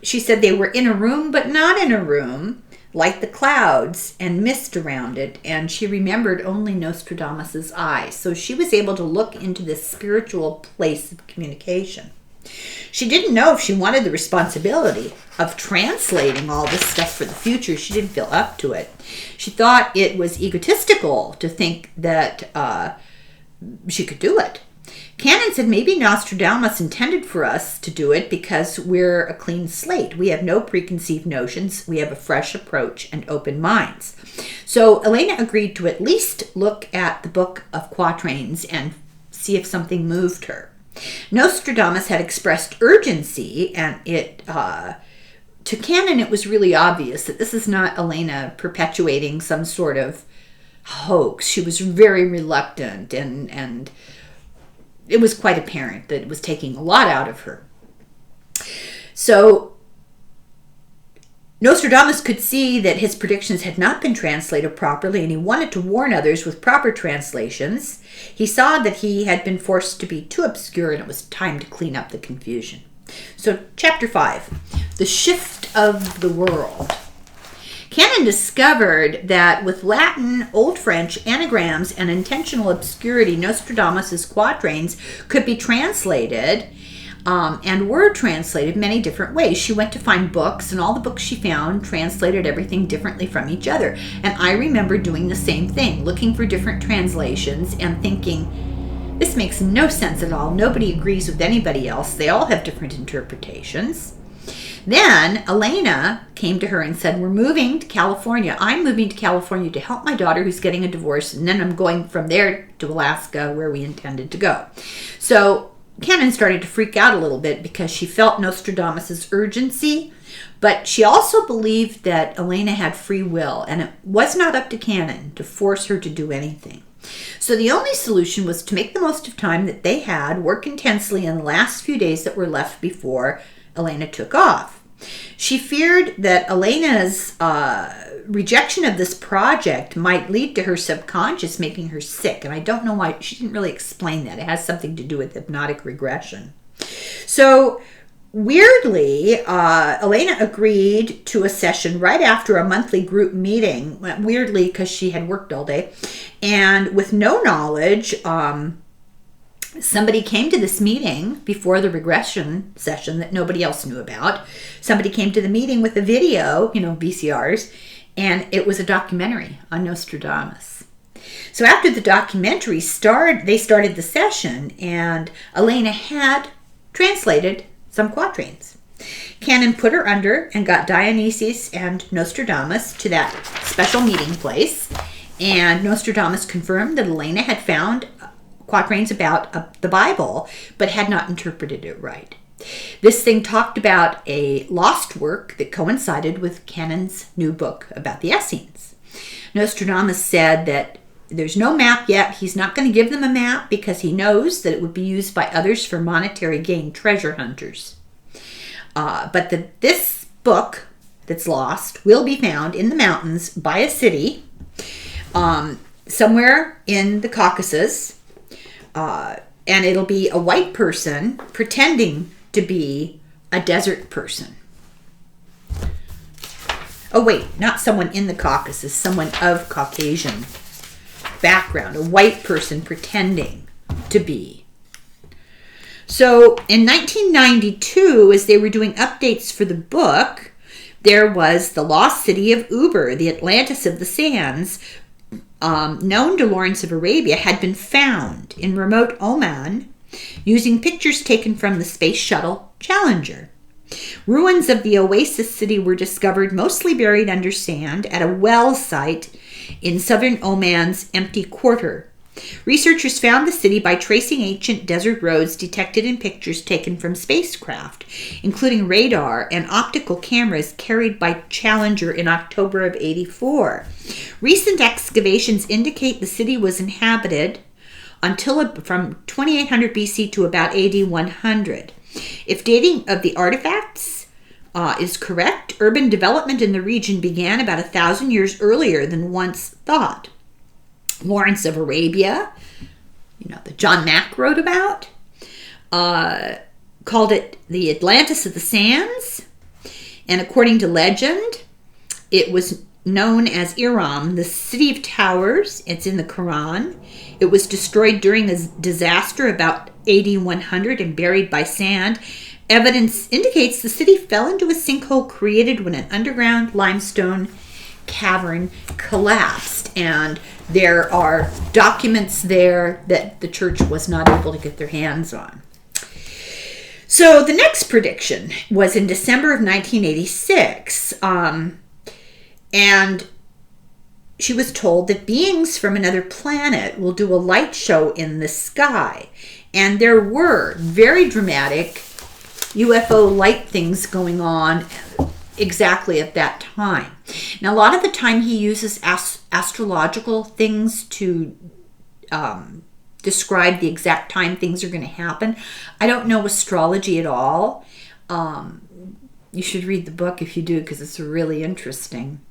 She said they were in a room, but not in a room, like the clouds and mist around it, and she remembered only Nostradamus's eyes. So she was able to look into this spiritual place of communication. She didn't know if she wanted the responsibility of translating all this stuff for the future. She didn't feel up to it. She thought it was egotistical to think that she could do it. Canon said maybe Nostradamus intended for us to do it because we're a clean slate. We have no preconceived notions. We have a fresh approach and open minds. So Elena agreed to at least look at the book of quatrains and see if something moved her. Nostradamus had expressed urgency, and to Canon it was really obvious that this is not Elena perpetuating some sort of hoax. She was very reluctant, and it was quite apparent that it was taking a lot out of her. So Nostradamus could see that his predictions had not been translated properly, and he wanted to warn others with proper translations. He saw that he had been forced to be too obscure, and it was time to clean up the confusion. So, Chapter 5, The Shift of the World. Canon discovered that with Latin, Old French, anagrams, and intentional obscurity, Nostradamus' quatrains could be translated and were translated many different ways. She went to find books, and all the books she found translated everything differently from each other. And I remember doing the same thing, looking for different translations and thinking, this makes no sense at all. Nobody agrees with anybody else. They all have different interpretations. Then Elena came to her and said, we're moving to California. I'm moving to California to help my daughter who's getting a divorce, and then I'm going from there to Alaska where we intended to go. So Canon started to freak out a little bit because she felt Nostradamus' urgency, but she also believed that Elena had free will, and it was not up to Canon to force her to do anything. So the only solution was to make the most of time that they had, work intensely in the last few days that were left before Elena took off. She feared that Elena's rejection of this project might lead to her subconscious making her sick, and I don't know why. She didn't really explain that. It has something to do with hypnotic regression. So weirdly, Elena agreed to a session right after a monthly group meeting, weirdly because she had worked all day, and with no knowledge, somebody came to this meeting before the regression session that nobody else knew about. Somebody came to the meeting with a video, VCRs, and it was a documentary on Nostradamus. So after the documentary they started the session, and Elena had translated some quatrains. Canon put her under and got Dionysius and Nostradamus to that special meeting place, and Nostradamus confirmed that Elena had found quatrains about the Bible, but had not interpreted it right. This thing talked about a lost work that coincided with Canon's new book about the Essenes. Nostradamus said that there's no map yet. He's not going to give them a map because he knows that it would be used by others for monetary gain, treasure hunters. But this book that's lost will be found in the mountains by a city somewhere in the Caucasus. And it'll be a white person pretending to be a desert person. Oh wait, not someone in the Caucasus, someone of Caucasian background, a white person pretending to be. So in 1992, as they were doing updates for the book, there was the lost city of Uber, the Atlantis of the Sands, known to Lawrence of Arabia, had been found in remote Oman using pictures taken from the Space Shuttle Challenger. Ruins of the oasis city were discovered, mostly buried under sand, at a well site in southern Oman's empty quarter. Researchers found the city by tracing ancient desert roads detected in pictures taken from spacecraft, including radar and optical cameras carried by Challenger in October of '84. Recent excavations indicate the city was inhabited from 2800 BC to about AD 100. If dating of the artifacts is correct, urban development in the region began about 1,000 years earlier than once thought. Lawrence of Arabia, that John Mack wrote about, called it the Atlantis of the Sands. And according to legend, it was known as Iram, the city of towers. It's in the Quran. It was destroyed during a disaster about AD 100 and buried by sand. Evidence indicates the city fell into a sinkhole created when an underground limestone cavern collapsed, and there are documents there that the church was not able to get their hands on. So the next prediction was in December of 1986, and she was told that beings from another planet will do a light show in the sky, and there were very dramatic UFO light things going on exactly at that time. Now, a lot of the time he uses astrological things to describe the exact time things are going to happen. I don't know astrology at all. You should read the book if you do, because it's really interesting.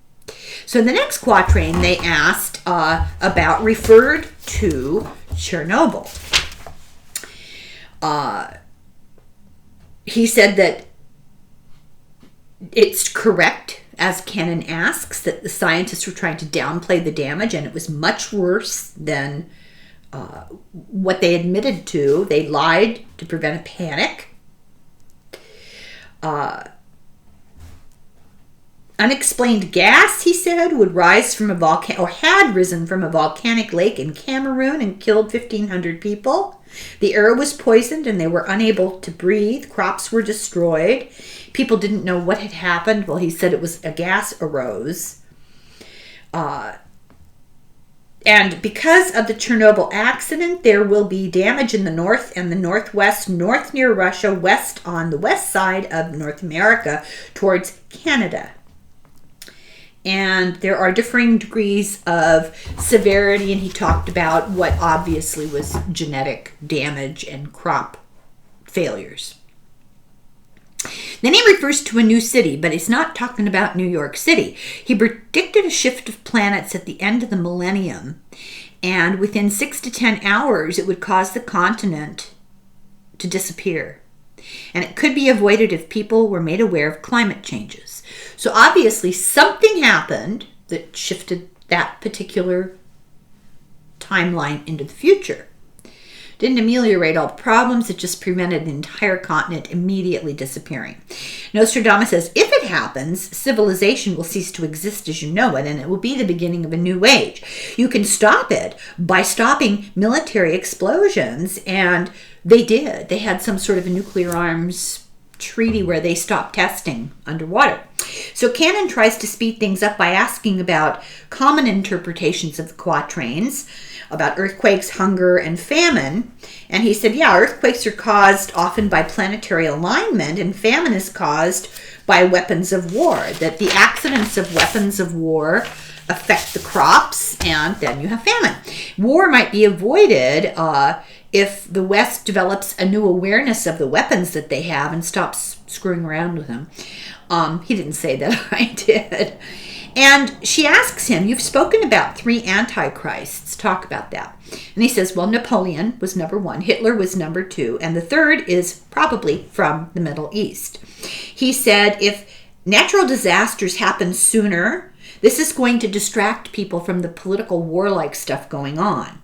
So the next quatrain they asked about referred to Chernobyl. He said that it's correct, as Canon asks, that the scientists were trying to downplay the damage, and it was much worse than what they admitted to. They lied to prevent a panic. Unexplained gas, he said, would rise from a volcano, or had risen from a volcanic lake in Cameroon and killed 1,500 people. The air was poisoned and they were unable to breathe. Crops were destroyed. People didn't know what had happened. Well, he said it was a gas arose. And because of the Chernobyl accident, there will be damage in the north and the northwest, north near Russia, west on the west side of North America towards Canada. And there are differing degrees of severity, and he talked about what obviously was genetic damage and crop failures. Then he refers to a new city, but he's not talking about New York City. He predicted a shift of planets at the end of the millennium, and within 6 to 10 hours, it would cause the continent to disappear. And it could be avoided if people were made aware of climate changes. So obviously something happened that shifted that particular timeline into the future. Didn't ameliorate all the problems, it just prevented the entire continent immediately disappearing. Nostradamus says, if it happens, civilization will cease to exist as you know it, and it will be the beginning of a new age. You can stop it by stopping military explosions, and they did. They had some sort of a nuclear arms treaty where they stopped testing underwater. So Cannon tries to speed things up by asking about common interpretations of the quatrains, about earthquakes, hunger, and famine. And he said, yeah, earthquakes are caused often by planetary alignment, and famine is caused by weapons of war, that the accidents of weapons of war affect the crops, and then you have famine. War might be avoided if the West develops a new awareness of the weapons that they have and stops screwing around with them. He didn't say that, I did. And she asks him, you've spoken about 3 antichrists. Talk about that. And he says, well, Napoleon was number 1, Hitler was number 2, and the third is probably from the Middle East. He said, if natural disasters happen sooner, this is going to distract people from the political warlike stuff going on.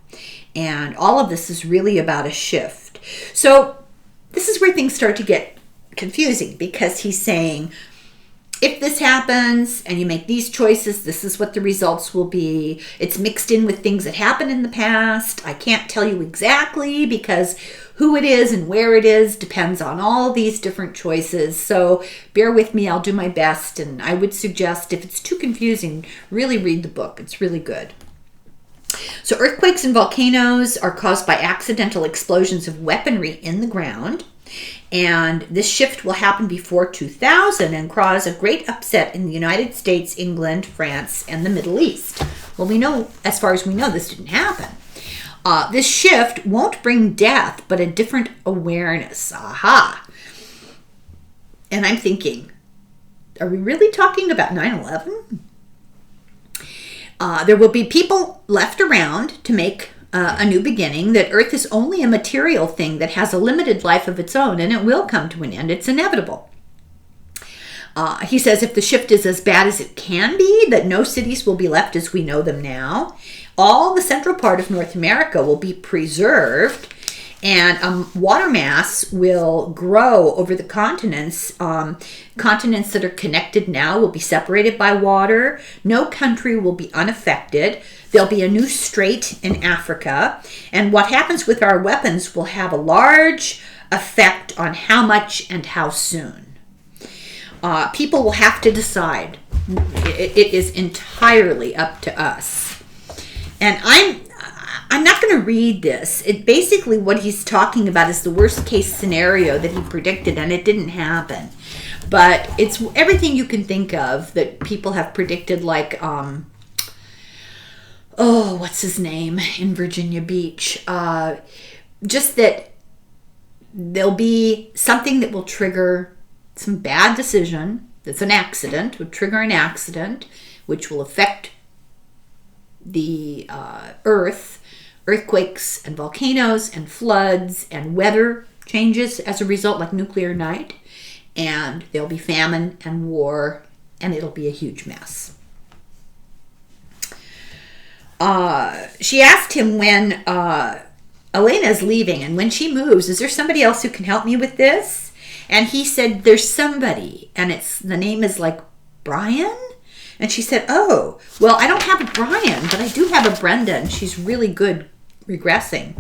And all of this is really about a shift. So this is where things start to get confusing, because he's saying, if this happens and you make these choices, this is what the results will be. It's mixed in with things that happened in the past. I can't tell you exactly because who it is and where it is depends on all these different choices. So bear with me, I'll do my best. And I would suggest, if it's too confusing, really read the book. It's really good. So earthquakes and volcanoes are caused by accidental explosions of weaponry in the ground. And this shift will happen before 2000 and cause a great upset in the United States, England, France, and the Middle East. Well, we know, as far as we know, this didn't happen. This shift won't bring death, but a different awareness. Aha! And I'm thinking, are we really talking about 9/11? There will be people left around to make a new beginning, that Earth is only a material thing that has a limited life of its own, and it will come to an end. It's inevitable. He says if the shift is as bad as it can be, that no cities will be left as we know them now. All the central part of North America will be preserved, and water mass will grow over the continents. Continents that are connected now will be separated by water. No country will be unaffected. There'll be a new strait in Africa. And what happens with our weapons will have a large effect on how much and how soon. People will have to decide. It is entirely up to us. And I'm not going to read this. It basically, what he's talking about is the worst case scenario that he predicted, and it didn't happen. But it's everything you can think of that people have predicted, like, what's his name in Virginia Beach? Just that there'll be something that will trigger some bad decision. That's an accident, would trigger an accident, which will affect the earth, earthquakes and volcanoes and floods and weather changes as a result, like nuclear night. And there'll be famine and war, and it'll be a huge mess. She asked him when Elena's leaving and when she moves, is there somebody else who can help me with this? And he said, there's somebody, and the name is like Brian. And she said, oh, well, I don't have a Brian, but I do have a Brenda, and she's really good regressing.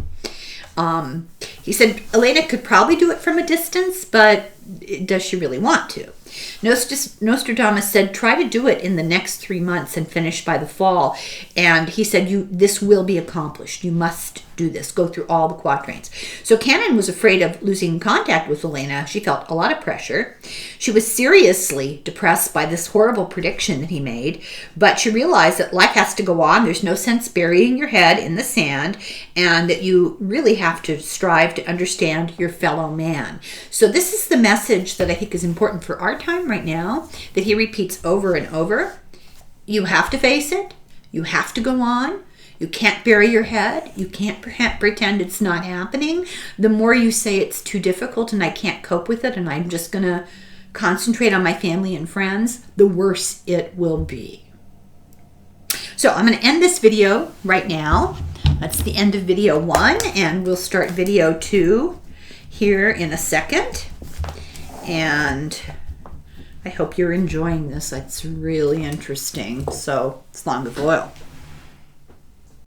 He said, Elena could probably do it from a distance, but does she really want to? Nostradamus said, try to do it in the next 3 months and finish by the fall. And he said, this will be accomplished. You must do this. Go through all the quatrains. So Canon was afraid of losing contact with Elena. She felt a lot of pressure. She was seriously depressed by this horrible prediction that he made, but she realized that life has to go on. There's no sense burying your head in the sand, and that you really have to strive to understand your fellow man. So this is the message that I think is important for our time right now, that he repeats over and over. You have to face it. You have to go on. You can't bury your head. You can't pretend it's not happening. The more you say it's too difficult and I can't cope with it and I'm just going to concentrate on my family and friends, the worse it will be. So I'm going to end this video right now. That's the end of video 1, and we'll start video 2 here in a second. And I hope you're enjoying this. It's really interesting. So, it's long of oil.